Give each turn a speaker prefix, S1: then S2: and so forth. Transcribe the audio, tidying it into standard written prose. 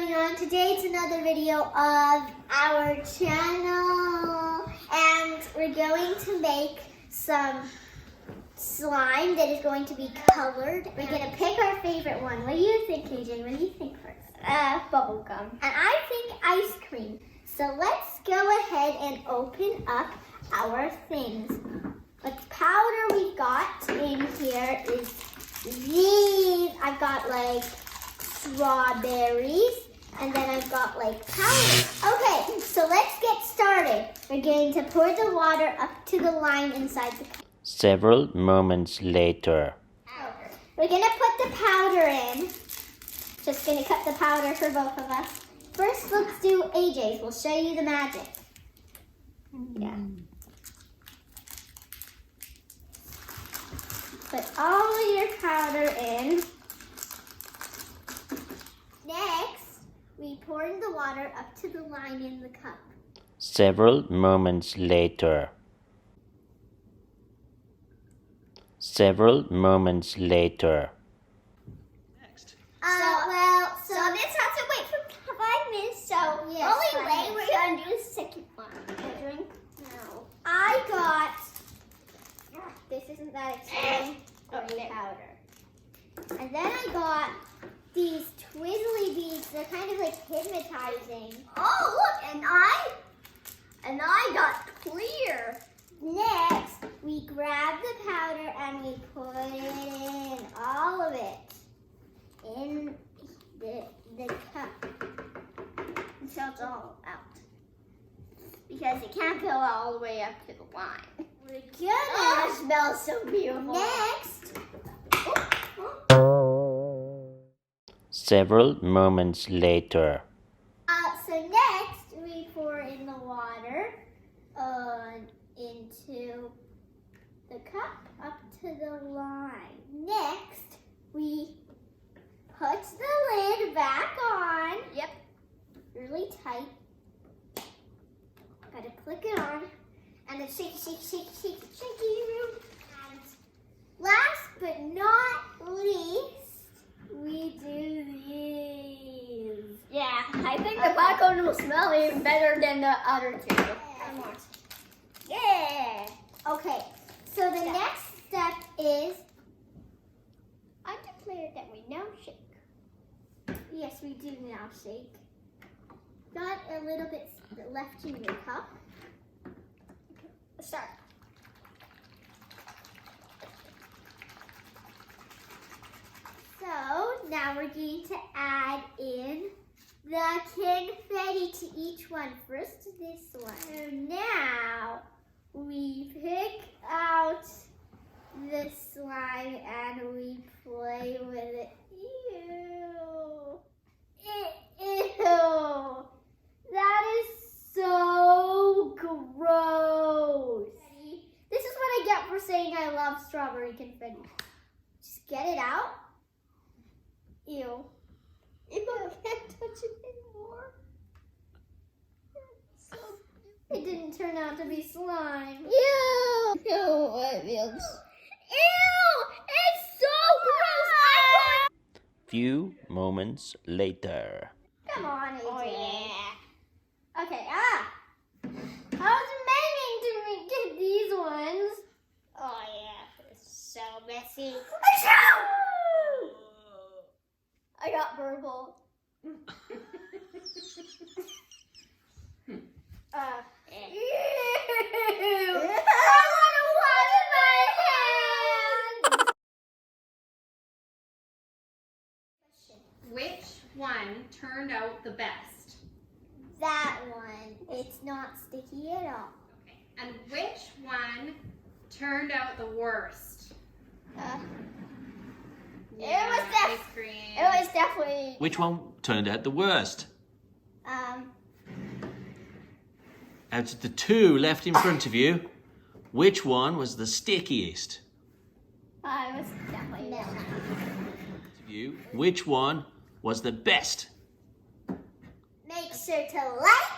S1: going on? Today it's another video of our channel and we're going to make some slime that is going to be colored. We're going to pick our favorite one. What do you think, KJ? What do you think first?
S2: Bubble gum.
S1: And I think ice cream. So let's go ahead and open up our things. The powder we've got in here is these. I've got like strawberries, and then I've got like powder. Okay, so let's get started. We're going to pour the water up to the line inside the cup.
S3: Several moments later.
S1: We're gonna put the powder in. Just gonna cut the powder for both of us. First, let's do AJ's. We'll show you the magic. Yeah. Put all your powder in. Next, we pour the water up to the line in the cup.
S3: Several moments later. Several moments later.
S1: So this has to wait for 5 minutes. So
S2: Yes,
S1: only
S2: 5
S1: way
S2: minutes.
S1: we're gonna do the second one.
S2: Drink?
S1: No. I got. This isn't that exciting. Powder. And then I got these twizzly beads. They're kind of like hypnotizing.
S2: Oh, look, and I got clear.
S1: Next, we grab the powder and we put it in, all of it, in the cup.
S2: Until it's all out. Because it can't go all the way up to the line.
S1: We're
S2: Oh,
S1: gonna.
S2: it smells so beautiful.
S1: Next,
S3: Several moments later.
S1: so next we pour in the water into the cup up to the line. Next, we put the lid back on.
S2: Yep.
S1: Really tight. Gotta click it on. And then shake. And last but not least, we do these.
S2: Yeah, I think the black one will smell even better than the other two.
S1: Yeah. Okay, so the next step is,
S2: I declare that we now shake.
S1: yes, we do now shake. Got a little bit left in your cup.
S2: Let's start.
S1: So now we're going to add in the confetti to each one. First this one. So now we pick out the slime and we play with it. Ew. Ew. That is so gross. This is what I get for saying I love strawberry confetti. Just get it out. Ew.
S2: I can't touch it anymore.
S1: It didn't turn out to be slime.
S2: Ew! Ew, it feels.
S1: Ew! It's so gross!
S3: Few moments later.
S1: Come on, AJ.
S2: Oh, yeah.
S1: Okay, I was meaning to get these ones.
S2: Oh, yeah. It's so messy. I got purple.
S1: Ew! I want to wash my hands!
S4: Which one turned out the best?
S1: That one. It's not sticky at all.
S4: Okay. And which one turned out the worst? Ice cream.
S2: It was definitely.
S5: Which one turned out the worst? Out of the two left in front of you, which one was the stickiest?
S2: It was definitely
S1: No.
S5: Of you, which one was the best?
S1: Make sure to like,